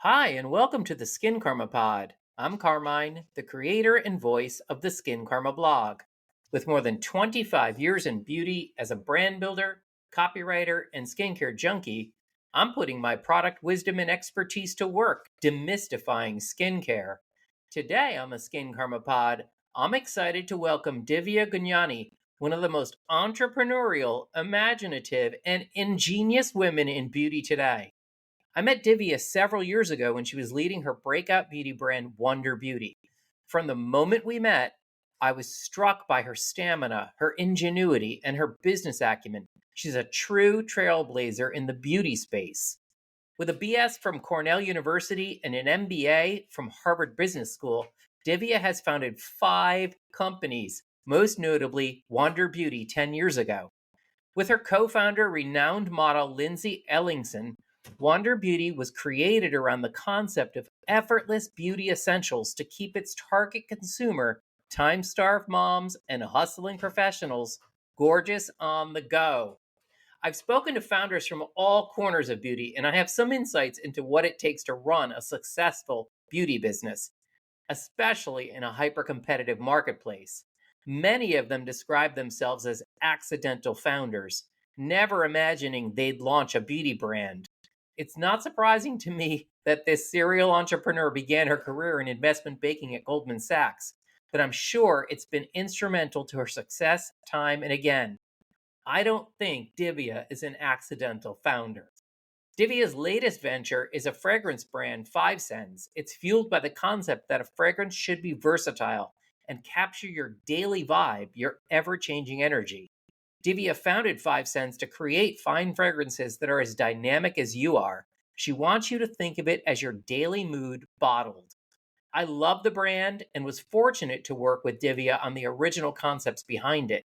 Hi, and welcome to the Skincarma Pod. I'm Carmine, the creator and voice of the Skincarma blog. With more than 25 years in beauty as a brand builder, copywriter, and skincare junkie, I'm putting my product wisdom and expertise to work, demystifying skincare. Today on the Skincarma Pod, I'm excited to welcome Divya Gugnani, one of the most entrepreneurial, imaginative, and ingenious women in beauty today. I met Divya several years ago when she was leading her breakout beauty brand, Wonder Beauty. From the moment we met, I was struck by her stamina, her ingenuity, and her business acumen. She's a true trailblazer in the beauty space. With a BS from Cornell University and an MBA from Harvard Business School, Divya has founded 5 companies, most notably Wonder Beauty 10 years ago. With her co founder, renowned model Lindsay Ellingson, Wonder Beauty was created around the concept of effortless beauty essentials to keep its target consumer, time starved moms and hustling professionals, gorgeous on the go. I've spoken to founders from all corners of beauty, and I have some insights into what it takes to run a successful beauty business, especially in a hyper competitive marketplace. Many of them describe themselves as accidental founders, never imagining they'd launch a beauty brand. It's not surprising to me that this serial entrepreneur began her career in investment banking at Goldman Sachs, but I'm sure it's been instrumental to her success time and again. I don't think Divya is an accidental founder. Divya's latest venture is a fragrance brand, 5 Cents. It's fueled by the concept that a fragrance should be versatile and capture your daily vibe, your ever changing energy. Divya founded 5 Cents to create fine fragrances that are as dynamic as you are. She wants you to think of it as your daily mood bottled. I love the brand and was fortunate to work with Divya on the original concepts behind it.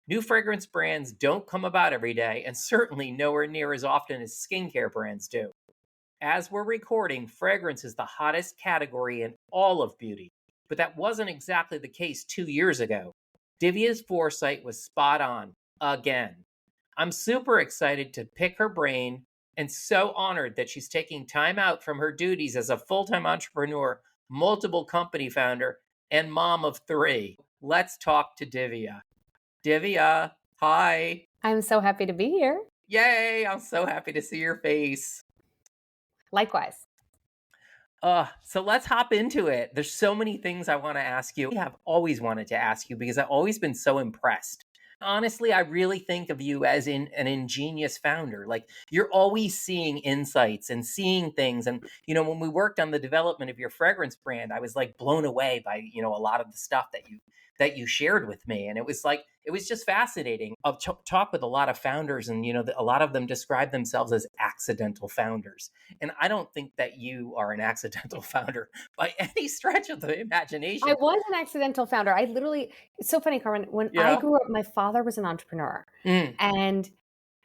New fragrance brands don't come about every day, and certainly nowhere near as often as skincare brands do. As we're recording, fragrance is the hottest category in all of beauty, but that wasn't exactly the case 2 years ago. Divya's foresight was spot on, again. I'm super excited to pick her brain and so honored that she's taking time out from her duties as a full-time entrepreneur, multiple company founder, and mom of 3. Let's talk to Divya. Divya, hi. I'm so happy to be here. Yay, I'm so happy to see your face. Likewise. So let's hop into it. There's so many things I want to ask you. I have always wanted to ask you because I've always been so impressed. Honestly, I really think of you as an ingenious founder. Like you're always seeing insights and seeing things. And, when we worked on the development of your fragrance brand, I was like blown away by, a lot of the stuff that you shared with me. And it was just fascinating. I've talked with a lot of founders and, a lot of them describe themselves as accidental founders. And I don't think that you are an accidental founder by any stretch of the imagination. I was an accidental founder. It's so funny, Carmen. When I grew up, my father was an entrepreneur. And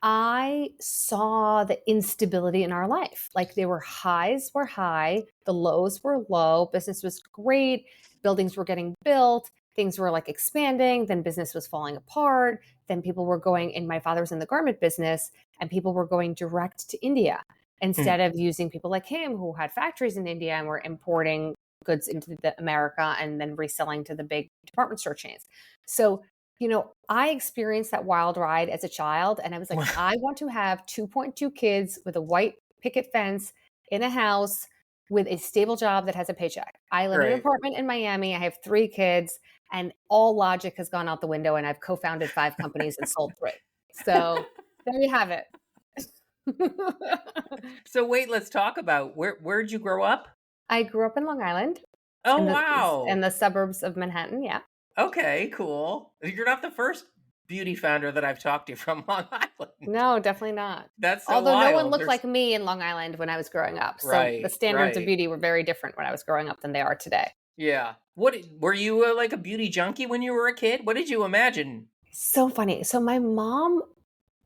I saw the instability in our life. Like highs were high, the lows were low, business was great, buildings were getting built, things were like expanding, then business was falling apart, then people were going, and my father was in the garment business, and people were going direct to India instead of using people like him who had factories in India and were importing goods into America and then reselling to the big department store chains. So I experienced that wild ride as a child, and I was like, I want to have 2.2 kids with a white picket fence in a house with a stable job that has a paycheck. I live in an apartment in Miami. I have 3 kids, and all logic has gone out the window, and I've co-founded 5 companies and sold 3. So there you have it. So wait, let's talk about where'd you grow up? I grew up in Long Island. Oh, wow. In the suburbs of Manhattan, yeah. Okay, cool. You're not the first beauty founder that I've talked to from Long Island. No, definitely not. That's so Although wild. No one looked like me in Long Island when I was growing up. So the standards of beauty were very different when I was growing up than they are today. Yeah. What were you like a beauty junkie when you were a kid? What did you imagine? So funny. So my mom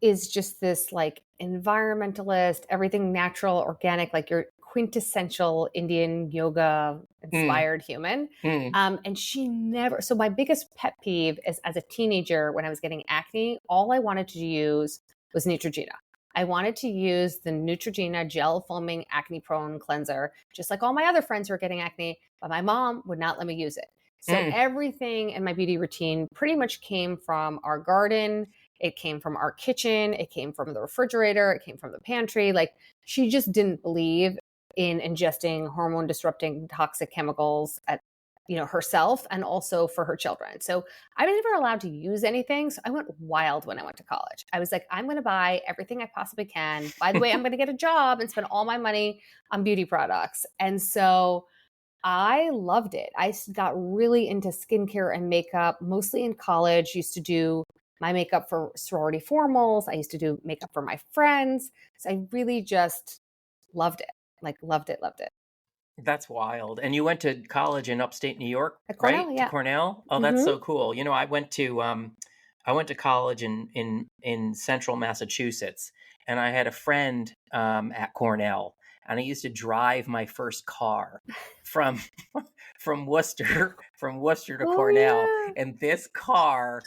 is just this like environmentalist, everything natural, organic, like your quintessential Indian yoga inspired human. And she never, so my biggest pet peeve is as a teenager when I was getting acne, all I wanted to use was Neutrogena. I wanted to use the Neutrogena gel foaming acne prone cleanser, just like all my other friends who are getting acne, but my mom would not let me use it. So everything in my beauty routine pretty much came from our garden. It came from our kitchen. It came from the refrigerator. It came from the pantry. Like, she just didn't believe in ingesting hormone disrupting toxic chemicals at, herself and also for her children. So I was never allowed to use anything. So I went wild when I went to college. I was like, I'm going to buy everything I possibly can. By the way, I'm going to get a job and spend all my money on beauty products. And so I loved it. I got really into skincare and makeup, mostly in college. Used to do my makeup for sorority formals. I used to do makeup for my friends. So I really just loved it. Like, loved it, loved it. That's wild. And you went to college in upstate New York, At Cornell, right? yeah. To Cornell? Oh, that's so cool. I went to college in central Massachusetts, and I had a friend at Cornell, and I used to drive my first car from from Worcester to Cornell. Yeah. And this car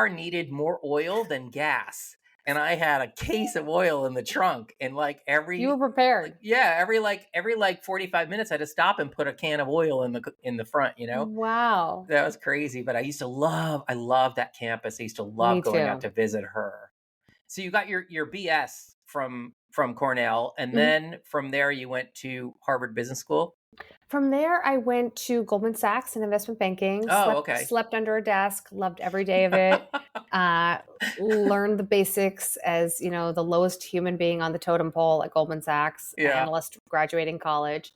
needed more oil than gas. And I had a case of oil in the trunk, and You were prepared. every 45 minutes I had to stop and put a can of oil in the front, Wow. That was crazy. But I loved that campus. I used to love going out to visit her. So you got your BS from Cornell, and then from there you went to Harvard Business School. From there, I went to Goldman Sachs in investment banking. Slept under a desk, loved every day of it. Learned the basics as, the lowest human being on the totem pole at Goldman Sachs, analyst graduating college.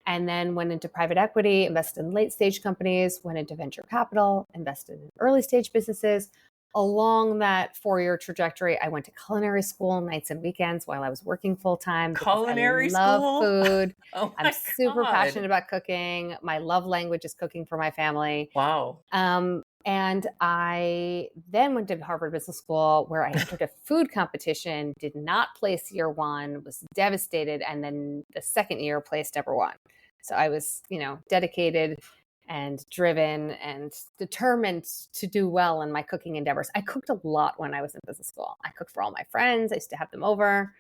And then went into private equity, invested in late stage companies, went into venture capital, invested in early stage businesses. Along that 4-year trajectory, I went to culinary school nights and weekends while I was working full time. Culinary school? I love food. I'm super passionate about cooking. My love language is cooking for my family. Wow. And I then went to Harvard Business School, where I entered a food competition, did not place year one, was devastated. And then the second year placed number one. So I was, dedicated and driven and determined to do well in my cooking endeavors. I cooked a lot when I was in business school. I cooked for all my friends. I used to have them over.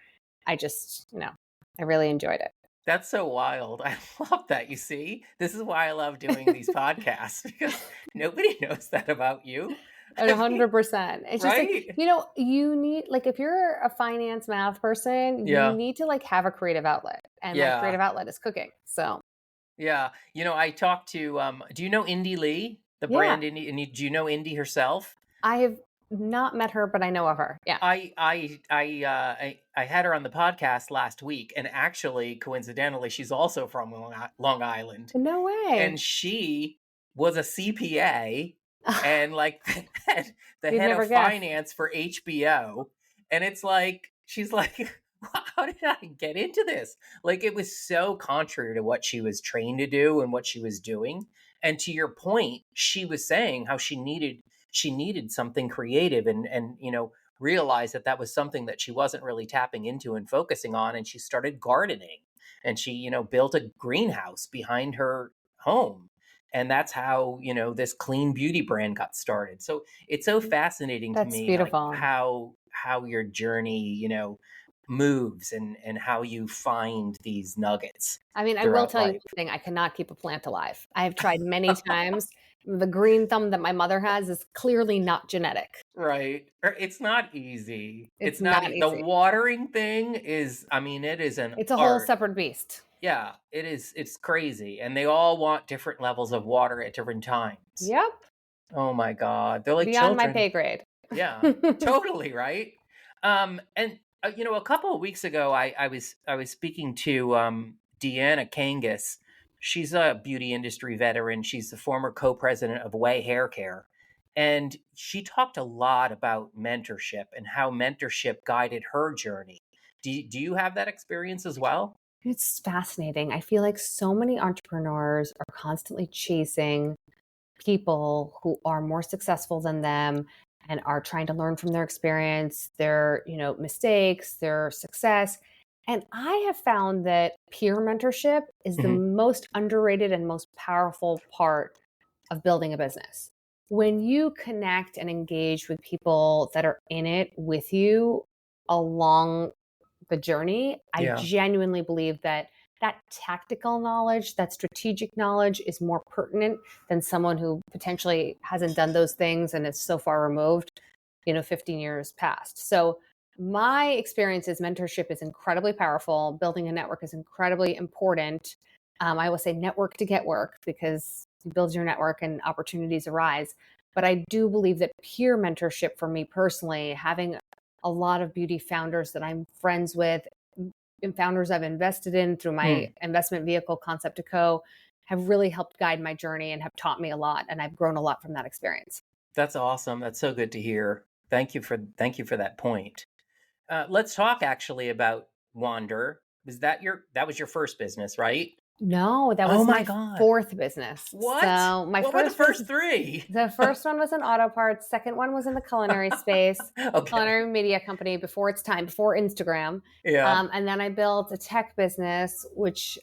I just, I really enjoyed it. That's so wild. I love that. You see, this is why I love doing these podcasts, because nobody knows that about you. 100%. It's just right? You need, if you're a finance math person, you need to have a creative outlet, and my creative outlet is cooking. So. Yeah. I talked to, do you know Indy Lee, the brand Indy? And do you know Indy herself? I have not met her, but I know of her. Yeah. I had her on the podcast last week, and actually, coincidentally, she's also from Long Island. No way. And she was a CPA and the head of finance for HBO. And it's she's like, how did I get into this? It was so contrary to what she was trained to do and what she was doing. And to your point, she was saying how she needed something creative and realized that was something that she wasn't really tapping into and focusing on. And she started gardening, and she, built a greenhouse behind her home. And that's how, this clean beauty brand got started. So it's so fascinating to me beautiful. How your journey, moves and how you find these nuggets. I mean, I will tell you something. I cannot keep a plant alive. I have tried many times. The green thumb that my mother has is clearly not genetic. Right. It's not easy. It's not easy. The watering thing is, it is it's a whole separate beast. Yeah, it is. It's crazy. And they all want different levels of water at different times. Yep. Oh my God. They're like beyond children. My pay grade. Yeah, totally. Right. And a couple of weeks ago, I was speaking to Deanna Kangas. She's a beauty industry veteran. She's the former co-president of Way Hair Care. And she talked a lot about mentorship and how mentorship guided her journey. Do you have that experience as well? It's fascinating. I feel like so many entrepreneurs are constantly chasing people who are more successful than them and are trying to learn from their experience, their, mistakes, their success. And I have found that peer mentorship is the most underrated and most powerful part of building a business. When you connect and engage with people that are in it with you, along the journey. I Yeah. genuinely believe that tactical knowledge, that strategic knowledge is more pertinent than someone who potentially hasn't done those things and is so far removed, 15 years past. So my experience is mentorship is incredibly powerful. Building a network is incredibly important. I will say network to get work, because you build your network and opportunities arise. But I do believe that peer mentorship for me personally, having a lot of beauty founders that I'm friends with and founders I've invested in through my investment vehicle, Concept to Co, have really helped guide my journey and have taught me a lot. And I've grown a lot from that experience. That's awesome. That's so good to hear. Thank you for that point. Let's talk actually about Wander. That was your first business, right? No, that was my fourth business. What? So what were the first three? The first one was in auto parts. Second one was in the culinary space, culinary media company before its time, before Instagram. Yeah. And then I built a tech business, which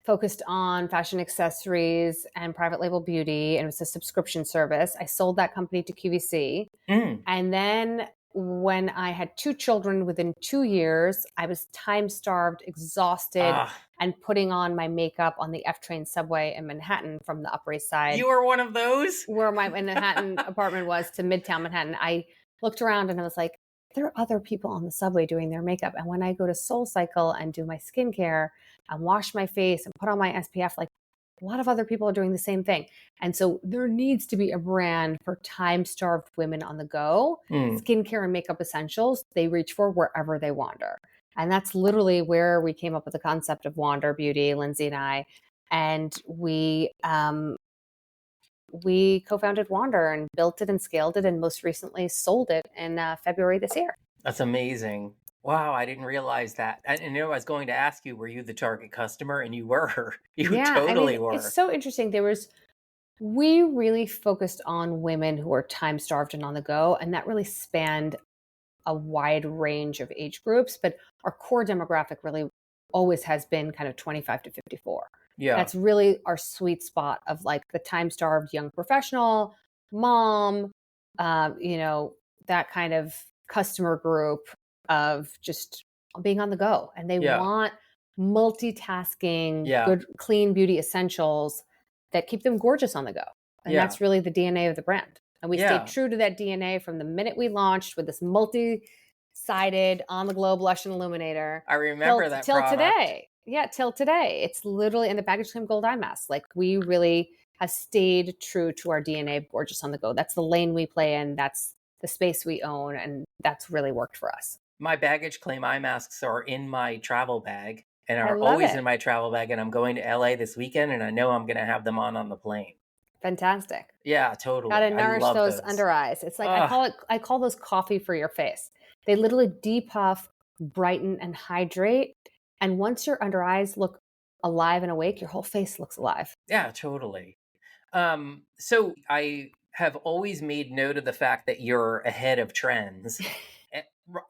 focused on fashion accessories and private label beauty. And it was a subscription service. I sold that company to QVC. And then when I had 2 children within 2 years, I was time-starved, exhausted, and putting on my makeup on the F train subway in Manhattan from the Upper East Side. You were one of those? Where my Manhattan apartment was, to Midtown Manhattan. I looked around and I was like, there are other people on the subway doing their makeup. And when I go to SoulCycle and do my skincare and wash my face and put on my SPF, like, a lot of other people are doing the same thing. And so there needs to be a brand for time-starved women on the go. Skincare and makeup essentials they reach for wherever they wander. And that's literally where we came up with the concept of Wander Beauty, Lindsay and I. And we co-founded Wander and built it and scaled it, and most recently sold it in February this year. That's amazing. Wow, I didn't realize that. I was going to ask you, were you the target customer? And you were. You totally were. It's so interesting. We really focused on women who are time-starved and on the go, and that really spanned a wide range of age groups. But our core demographic really always has been kind of 25 to 54. Yeah. That's really our sweet spot of like the time-starved young professional, mom, that kind of customer group of just being on the go. And they want multitasking, good, clean beauty essentials that keep them gorgeous on the go. And that's really the DNA of the brand. And we stayed true to that DNA from the minute we launched with this multi-sided on the glow blush and illuminator. I remember that till product. Today. Yeah, till today. It's literally in the baggage claim gold eye mask. Like, we really have stayed true to our DNA of gorgeous on the go. That's the lane we play in. That's the space we own. And that's really worked for us. My baggage claim eye masks are in my travel bag and are always in my travel bag. And I'm going to LA this weekend, and I know I'm going to have them on the plane. Fantastic. Yeah, totally. Gotta nourish those under eyes. It's like, I call those coffee for your face. They literally depuff, brighten, and hydrate. And once your under eyes look alive and awake, your whole face looks alive. Yeah, totally. So I have always made note of the fact that you're ahead of trends.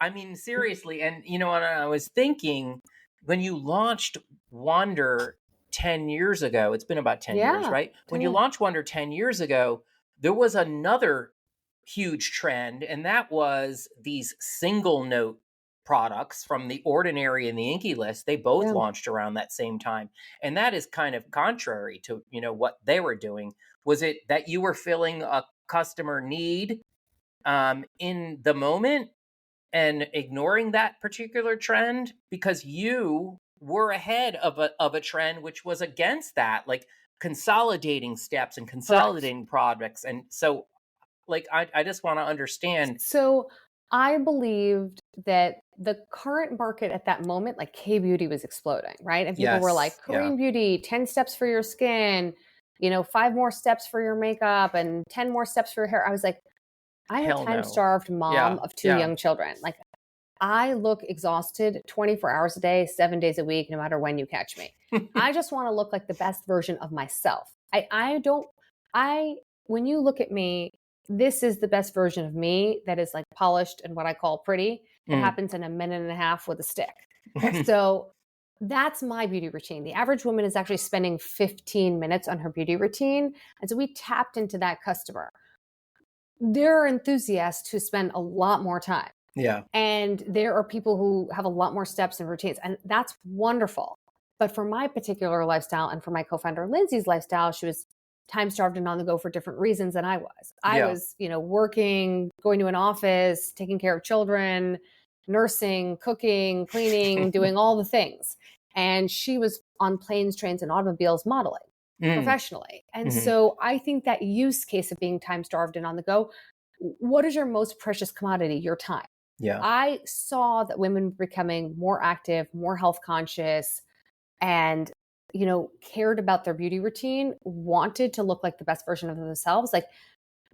I mean, seriously. And, and I was thinking, when you launched Wander 10 years ago, it's been about 10 years, right? When you launched Wander 10 years ago, there was another huge trend, and that was these single note products from the Ordinary and the Inky List. They both launched around that same time. And that is kind of contrary to, what they were doing. Was it that you were filling a customer need in the moment and ignoring that particular trend? Because you were ahead of a trend which was against that, like consolidating steps and consolidating products. And so, like, I just want to understand. So I believed that the current market at that moment, like K-beauty, was exploding, right? And people were like, Korean beauty, 10 steps for your skin, 5 more steps for your makeup and 10 more steps for your hair. I was like, I'm a time-starved mom of 2 young children. Like, I look exhausted 24 hours a day, 7 days a week, no matter when you catch me. I just want to look like the best version of myself. When you look at me, this is the best version of me that is like polished and what I call pretty. It happens in a minute and a half with a stick. So that's my beauty routine. The average woman is actually spending 15 minutes on her beauty routine. And so we tapped into that customer. There are enthusiasts who spend a lot more time. Yeah. And there are people who have a lot more steps and routines, and that's wonderful. But for my particular lifestyle and for my co-founder Lindsay's lifestyle, she was time starved and on the go for different reasons than I was. I was, working, going to an office, taking care of children, nursing, cooking, cleaning, doing all the things. And she was on planes, trains, and automobiles modeling professionally. And so I think that use case of being time starved and on the go, what is your most precious commodity? Your time. Yeah. I saw that women were becoming more active, more health conscious, and, cared about their beauty routine, wanted to look like the best version of themselves. Like,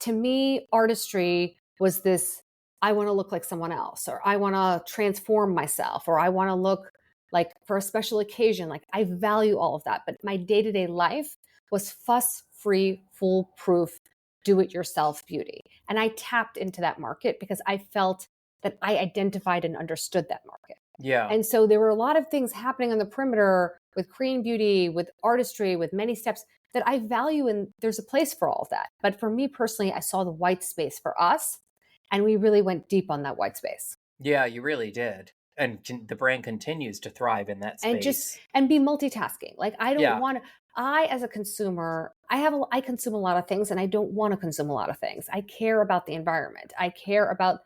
to me, artistry was this, I want to look like someone else, or I want to transform myself, or I want to look like for a special occasion. Like, I value all of that. But my day-to-day life was fuss-free, foolproof, do-it-yourself beauty. And I tapped into that market because I felt that I identified and understood that market. Yeah. And so there were a lot of things happening on the perimeter with Korean beauty, with artistry, with many steps that I value, and there's a place for all of that. But for me personally, I saw the white space for us, and we really went deep on that white space. Yeah, you really did. And the brand continues to thrive in that space. And be multitasking. Like, I don't want to, as a consumer, I consume a lot of things, and I don't want to consume a lot of things. I care about the environment. I care about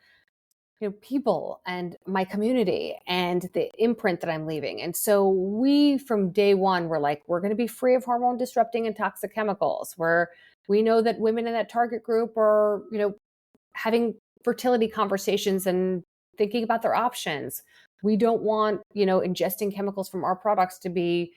people and my community and the imprint that I'm leaving. And so we, from day one, were like, we're going to be free of hormone disrupting and toxic chemicals. We know that women in that target group are, having fertility conversations and thinking about their options. We don't want, ingesting chemicals from our products to be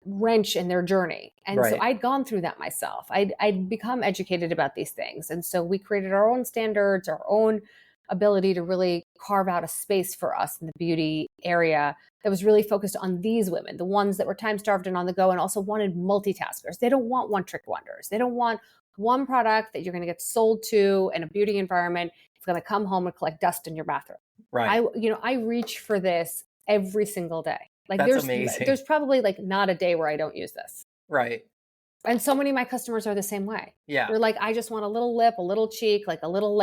wrench in their journey. And so I'd gone through that myself. I'd become educated about these things. And so we created our own standards, our own ability to really carve out a space for us in the beauty area that was really focused on these women, the ones that were time starved and on the go, and also wanted multitaskers. They don't want one trick wonders. They don't want one product that you're going to get sold to in a beauty environment. It's going to come home and collect dust in your bathroom. Right. I reach for this every single day. Like, that's amazing. There's probably like not a day where I don't use this. Right. And so many of my customers are the same way. Yeah. They're like, I just want a little lip, a little cheek, like a little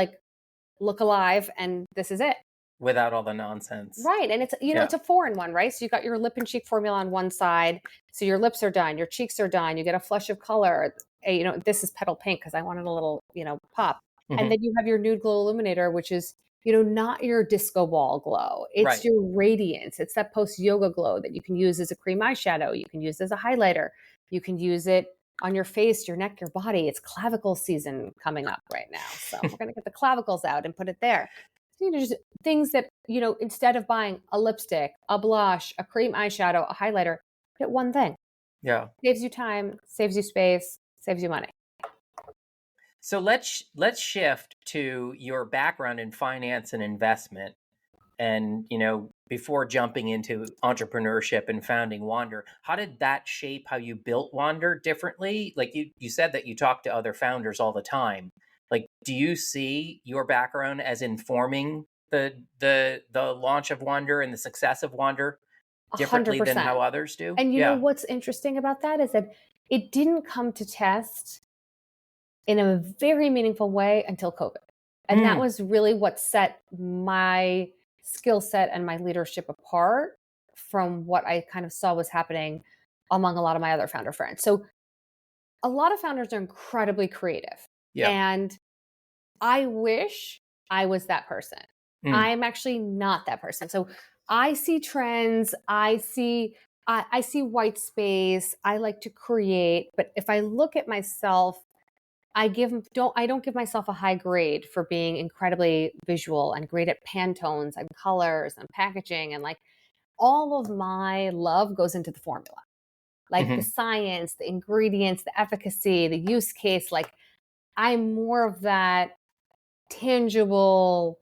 look alive, and this is it. Without all the nonsense. Right. And it's, it's a 4-in-1, right? So you got your lip and cheek formula on one side. So your lips are done, your cheeks are done, you get a flush of color. This is petal pink because I wanted a little, pop. And then you have your nude glow illuminator, which is, not your disco ball glow. It's your radiance. It's that post-yoga glow that you can use as a cream eyeshadow. You can use as a highlighter. You can use it on your face, your neck, your body. It's clavicle season coming up right now. So we're going to get the clavicles out and put it there. Just things that, instead of buying a lipstick, a blush, a cream eyeshadow, a highlighter, get one thing. Yeah. Saves you time, saves you space, saves you money. So let's shift to your background in finance and investment. And, before jumping into entrepreneurship and founding Wander, how did that shape how you built Wander differently? Like you said that you talk to other founders all the time. Like, do you see your background as informing the launch of Wander and the success of Wander differently 100%. than how others do? And you know what's interesting about that is that it didn't come to test in a very meaningful way until COVID. And that was really what set my skill set and my leadership apart from what I kind of saw was happening among a lot of my other founder friends. So a lot of founders are incredibly creative. Yeah. And I wish I was that person. I'm actually not that person. So I see trends, I see white space, I like to create, but if I look at myself, I don't give myself a high grade for being incredibly visual and great at Pantones and colors and packaging, and like all of my love goes into the formula. Like the science, the ingredients, the efficacy, the use case. Like, I'm more of that tangible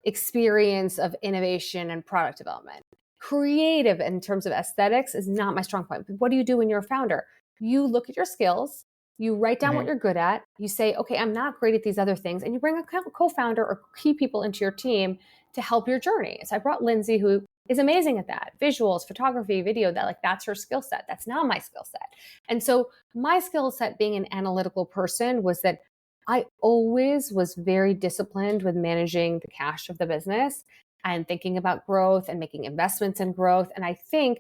experience of innovation and product development. Creative in terms of aesthetics is not my strong point. But what do you do when you're a founder? You look at your skills, you write down what you're good at, you say, okay, I'm not great at these other things, and you bring a co-founder or key people into your team to help your journey. So I brought Lindsay, who is amazing at that. Visuals, photography, video, that's her skill set. That's not my skill set. And so my skill set being an analytical person was that I always was very disciplined with managing the cash of the business and thinking about growth and making investments in growth. And I think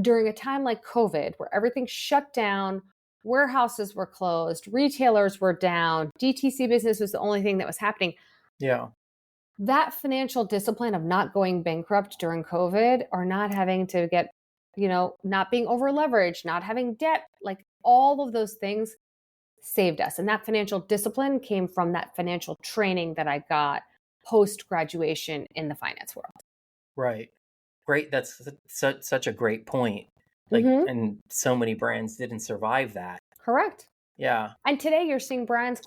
during a time like COVID, where everything shut down, warehouses were closed, retailers were down, DTC business was the only thing that was happening. Yeah. That financial discipline of not going bankrupt during COVID, or not having to get, not being over leveraged, not having debt, like all of those things saved us. And that financial discipline came from that financial training that I got post graduation in the finance world. Right. Great. That's such a great point. Like, Mm-hmm. and so many brands didn't survive that. Correct. Yeah. And today you're seeing brands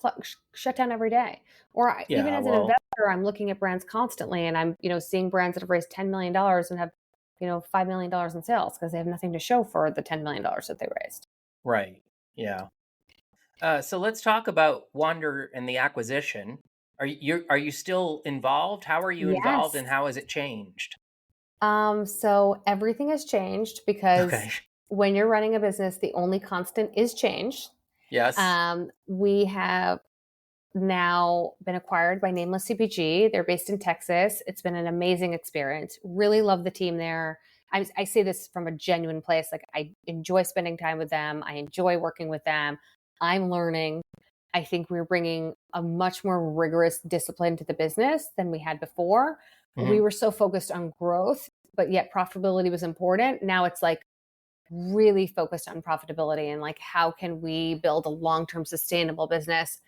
shut down every day. Or even Yeah. as an investor, I'm looking at brands constantly, and I'm, seeing brands that have raised $10 million and have, $5 million in sales because they have nothing to show for the $10 million that they raised. Right. Yeah. So let's talk about Wander and the acquisition. Are you still involved? How are you involved, and Yes. how has it changed? So everything has changed because Okay. when you're running a business, the only constant is change. Yes. We have now been acquired by Nameless CPG. They're based in Texas. It's been an amazing experience. Really love the team there. I say this from a genuine place. Like, I enjoy spending time with them. I enjoy working with them. I'm learning. I think we're bringing a much more rigorous discipline to the business than we had before. Mhm. We were so focused on growth, but yet profitability was important. Now it's like really focused on profitability and like, how can we build a long-term sustainable business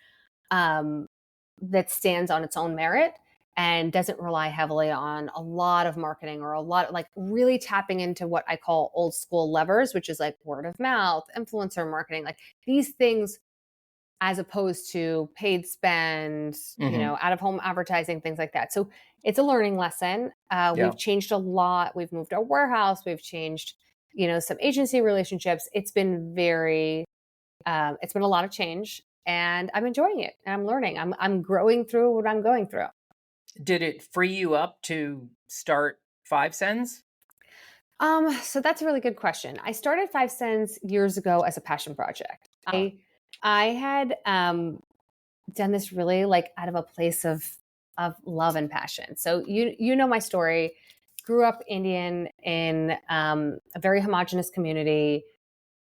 that stands on its own merit and doesn't rely heavily on a lot of marketing, or a lot of, like, really tapping into what I call old school levers, which is like word of mouth, influencer marketing, like these things, as opposed to paid spend, out of home advertising, things like that. So it's a learning lesson. We've changed a lot. We've moved our warehouse. We've changed, some agency relationships. It's been it's been a lot of change, and I'm enjoying it, and I'm learning. I'm growing through what I'm going through. Did it free you up to start 5 Cents? So that's a really good question. I started 5 Cents years ago as a passion project. I had done this really like out of a place of love and passion. So you know my story. Grew up Indian in a very homogenous community.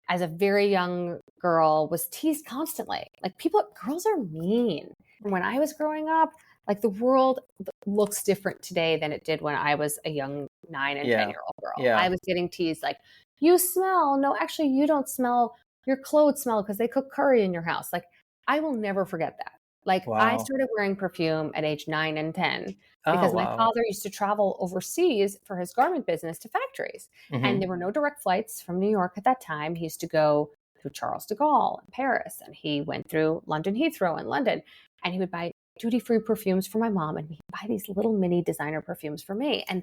As a very young girl, was teased constantly. Like, girls are mean. When I was growing up, like, the world looks different today than it did when I was a young 9 and 10-year-old girl. Yeah. I was getting teased like, you smell. No, actually, you don't smell. Your clothes smell because they cook curry in your house. Like, I will never forget that. Like, I started wearing perfume at age 9 and 10 because my father used to travel overseas for his garment business to factories. And there were no direct flights from New York at that time. He used to go through Charles de Gaulle in Paris, and he went through London Heathrow in London, and he would buy duty-free perfumes for my mom, and he'd buy these little mini designer perfumes for me. And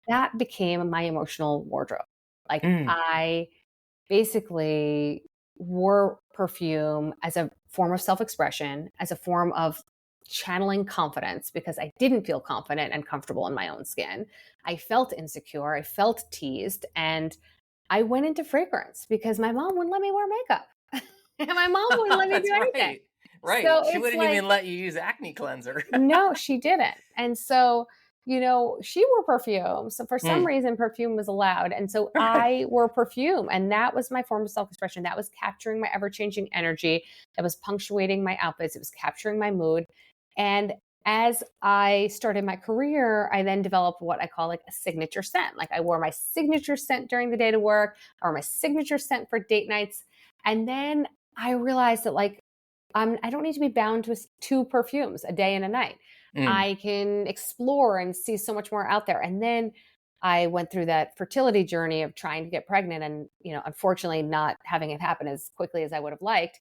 that became my emotional wardrobe. Like, I basically wore perfume as a form of self-expression, as a form of channeling confidence, because I didn't feel confident and comfortable in my own skin. I felt insecure. I felt teased. And I went into fragrance because my mom wouldn't let me wear makeup. And my mom wouldn't let me do anything. Right. So she wouldn't even let you use acne cleanser. No, she didn't. And so, she wore perfume. So for some reason, perfume was allowed. And so I wore perfume, and that was my form of self-expression. That was capturing my ever-changing energy. That was punctuating my outfits. It was capturing my mood. And as I started my career, I then developed what I call like a signature scent. Like, I wore my signature scent during the day to work, or my signature scent for date nights. And then I realized that, like, I don't need to be bound to 2 perfumes a day and a night. I can explore and see so much more out there. And then I went through that fertility journey of trying to get pregnant and, unfortunately not having it happen as quickly as I would have liked.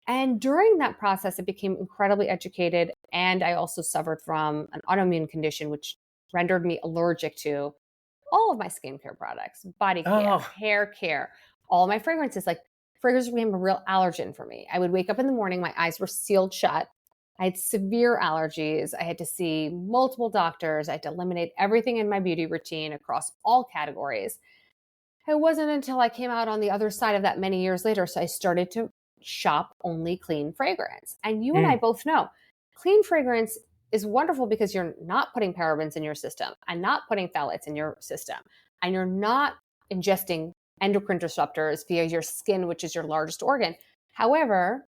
And during that process, I became incredibly educated. And I also suffered from an autoimmune condition, which rendered me allergic to all of my skincare products, body care, hair care, all my fragrances. Like, fragrance became a real allergen for me. I would wake up in the morning, my eyes were sealed shut. I had severe allergies. I had to see multiple doctors. I had to eliminate everything in my beauty routine across all categories. It wasn't until I came out on the other side of that many years later, so I started to shop only clean fragrance. And you and I both know clean fragrance is wonderful because you're not putting parabens in your system and not putting phthalates in your system. And you're not ingesting endocrine disruptors via your skin, which is your largest organ. However,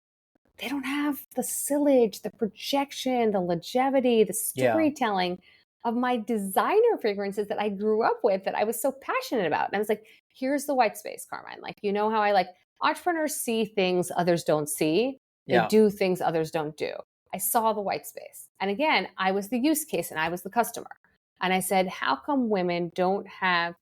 they don't have the sillage, the projection, the longevity, the storytelling of my designer fragrances that I grew up with, that I was so passionate about. And I was like, here's the white space, Carmine. Like, you know how I like entrepreneurs see things others don't see. They do things others don't do. I saw the white space. And again, I was the use case and I was the customer. And I said, how come women don't have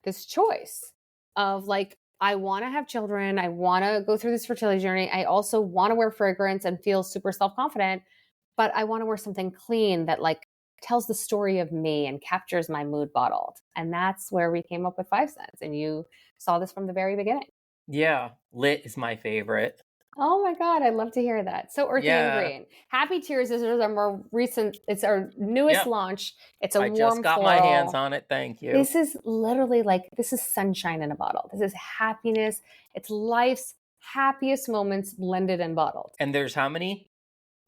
this choice of like, I want to have children. I want to go through this fertility journey. I also want to wear fragrance and feel super self-confident, but I want to wear something clean that like tells the story of me and captures my mood bottled. And that's where we came up with 5 Cents. And you saw this from the very beginning. Yeah. Lit is my favorite. Oh my God, I'd love to hear that. So earthy and green. Happy Tears is our more recent, it's our newest launch. It's a warm floral. I just got my hands on it. Thank you. This is literally like, this is sunshine in a bottle. This is happiness. It's life's happiest moments blended and bottled. And there's how many?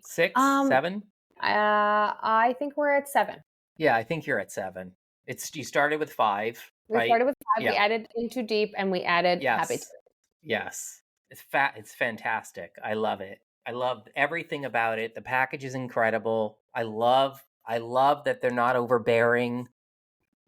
6, 7? I think we're at 7. Yeah, I think you're at 7. You started with 5, right? We started with 5. Yeah. We added Into Deep and we added Happy Tears. Yes. It's fantastic. I love it. I love everything about it. The package is incredible. I love that they're not overbearing.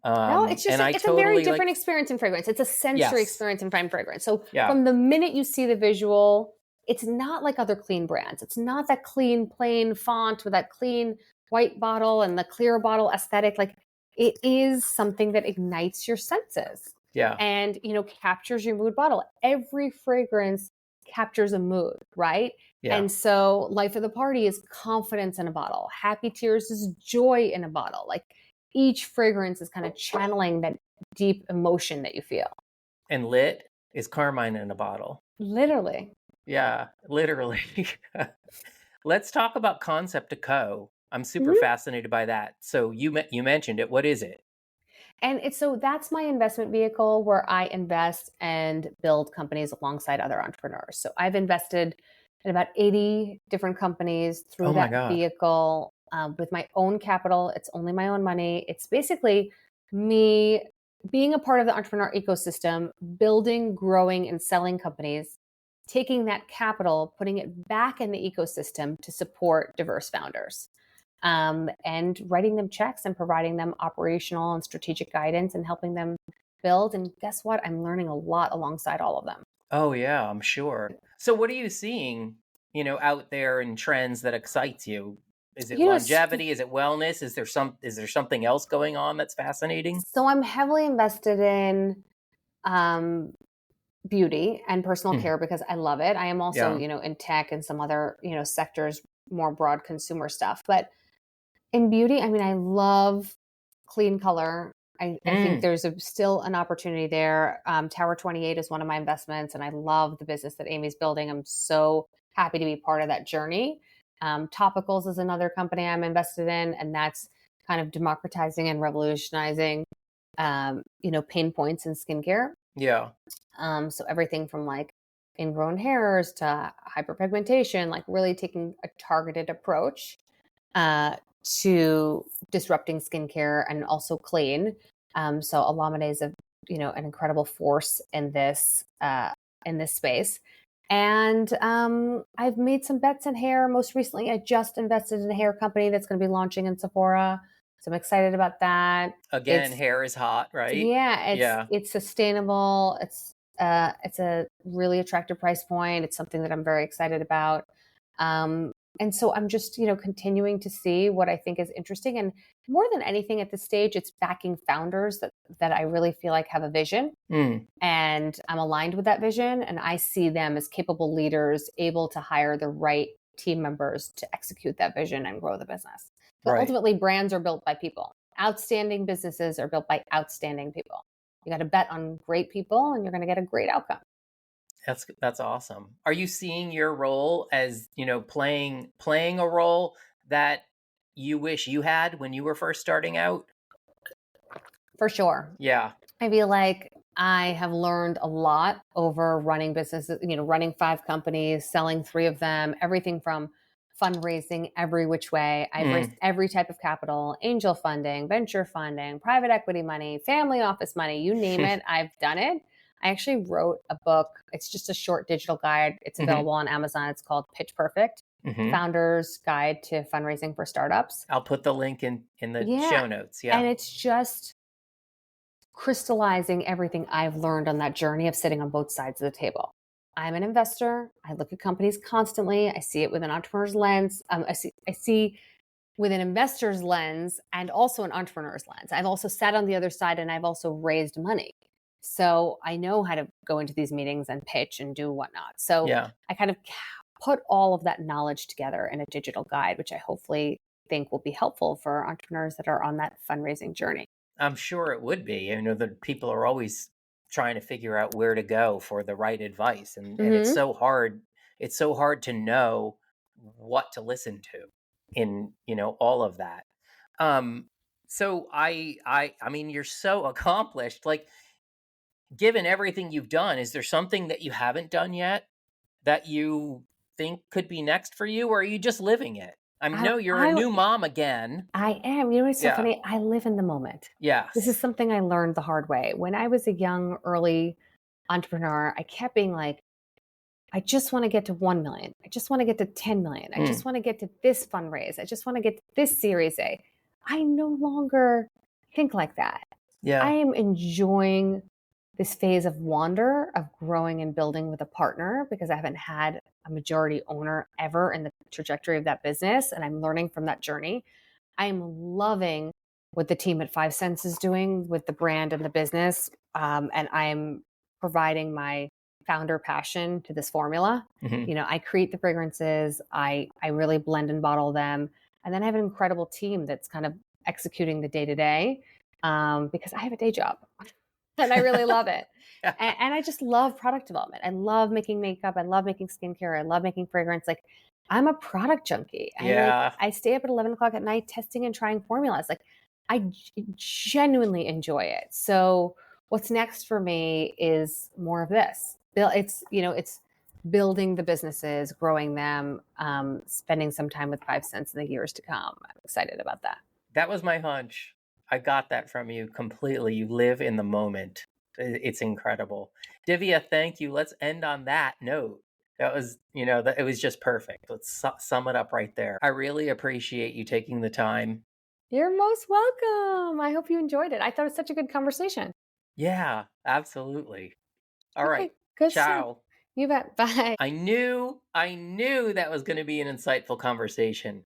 No, it's just it's a very different experience in fragrance. It's a sensory experience in fine fragrance. So from the minute you see the visual, it's not like other clean brands. It's not that clean, plain font with that clean white bottle and the clear bottle aesthetic. Like it is something that ignites your senses. Yeah. And, captures your mood bottle. Every fragrance captures a mood, right? Yeah. And so Life of the Party is confidence in a bottle. Happy Tears is joy in a bottle. Like each fragrance is kind of channeling that deep emotion that you feel. And Lit is Carmine in a bottle. Literally. Yeah, literally. Let's talk about Concept to Co. I'm super fascinated by that. So you mentioned it. What is it? And so that's my investment vehicle where I invest and build companies alongside other entrepreneurs. So I've invested in about 80 different companies through that vehicle with my own capital. It's only my own money. It's basically me being a part of the entrepreneur ecosystem, building, growing, and selling companies, taking that capital, putting it back in the ecosystem to support diverse founders. And writing them checks and providing them operational and strategic guidance and helping them build. And guess what? I'm learning a lot alongside all of them. Oh yeah, I'm sure. So what are you seeing, out there in trends that excites you? Is it longevity? Is it wellness? Is there something else going on that's fascinating? So I'm heavily invested in beauty and personal care because I love it. I am also, in tech and some other, sectors, more broad consumer stuff. But in beauty, I mean, I love clean color. I think there's still an opportunity there. Tower 28 is one of my investments, and I love the business that Amy's building. I'm so happy to be part of that journey. Topicals is another company I'm invested in, and that's kind of democratizing and revolutionizing, pain points in skincare. Yeah. So everything from like ingrown hairs to hyperpigmentation, like really taking a targeted approach to disrupting skincare and also clean. So Alameda is an incredible force in this space. And I've made some bets in hair. Most recently, I just invested in a hair company that's going to be launching in Sephora. So I'm excited about that. Again, hair is hot, right? Yeah, it's sustainable. It's a really attractive price point. It's something that I'm very excited about. And so I'm just, continuing to see what I think is interesting. And more than anything at this stage, it's backing founders that I really feel like have a vision. And I'm aligned with that vision. And I see them as capable leaders, able to hire the right team members to execute that vision and grow the business. But ultimately, brands are built by people. Outstanding businesses are built by outstanding people. You got to bet on great people and you're going to get a great outcome. That's awesome. Are you seeing your role as, playing a role that you wish you had when you were first starting out? For sure. Yeah. I feel like I have learned a lot over running businesses, running 5 companies, selling 3 of them, everything from fundraising every which way. I've raised every type of capital, angel funding, venture funding, private equity money, family office money, you name it, I've done it. I actually wrote a book. It's just a short digital guide. It's available on Amazon. It's called Pitch Perfect, Founder's Guide to Fundraising for Startups. I'll put the link in the show notes. Yeah. And it's just crystallizing everything I've learned on that journey of sitting on both sides of the table. I'm an investor. I look at companies constantly. I see it with an entrepreneur's lens. I see with an investor's lens and also an entrepreneur's lens. I've also sat on the other side and I've also raised money. So I know how to go into these meetings and pitch and do whatnot. So I kind of put all of that knowledge together in a digital guide, which I hopefully think will be helpful for entrepreneurs that are on that fundraising journey. I'm sure it would be. I know that people are always trying to figure out where to go for the right advice. And it's so hard. It's so hard to know what to listen to in, all of that. So I mean, you're so accomplished. Like, given everything you've done, is there something that you haven't done yet that you think could be next for you, or are you just living it? I know you're a new mom again. I am. You know what's so funny? I live in the moment. Yes. This is something I learned the hard way. When I was a young, early entrepreneur, I kept being like, I just want to get to 1 million. I just want to get to 10 million. I just want to get to this fundraise. I just want to get to this Series A. I no longer think like that. Yeah. I am enjoying this phase of wonder, of growing and building with a partner, because I haven't had a majority owner ever in the trajectory of that business. And I'm learning from that journey. I am loving what the team at 5 Cents is doing with the brand and the business. And I'm providing my founder passion to this formula. I create the fragrances. I really blend and bottle them. And then I have an incredible team that's kind of executing the day-to-day because I have a day job. And I really love it. And I just love product development. I love making makeup. I love making skincare. I love making fragrance. Like, I'm a product junkie. I stay up at 11 o'clock at night testing and trying formulas. Like, I genuinely enjoy it. So what's next for me is more of this. It's building the businesses, growing them, spending some time with 5 Cents in the years to come. I'm excited about that. That was my hunch. I got that from you completely. You live in the moment. It's incredible. Divya, thank you. Let's end on that note. That was, it was just perfect. Let's sum it up right there. I really appreciate you taking the time. You're most welcome. I hope you enjoyed it. I thought it was such a good conversation. Yeah, absolutely. All right. Good Ciao. stuff. You bet. Bye. I knew that was going to be an insightful conversation.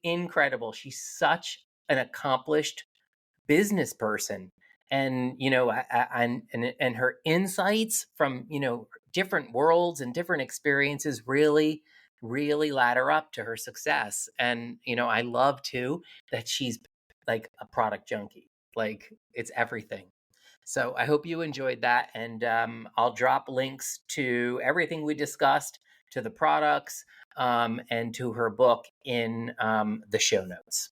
Incredible. She's such an accomplished business person, and and her insights from different worlds and different experiences really ladder up to her success. And I love too that she's like a product junkie. Like, it's everything. So I hope you enjoyed that, and I'll drop links to everything we discussed, to the products, and to her book in the show notes.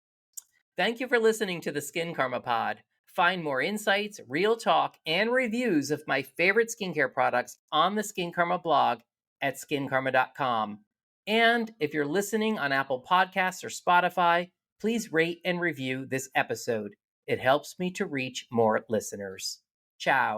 Thank you for listening to the Skincarma Pod. Find more insights, real talk, and reviews of my favorite skincare products on the Skincarma blog at skincarma.com. And if you're listening on Apple Podcasts or Spotify, please rate and review this episode. It helps me to reach more listeners. Ciao.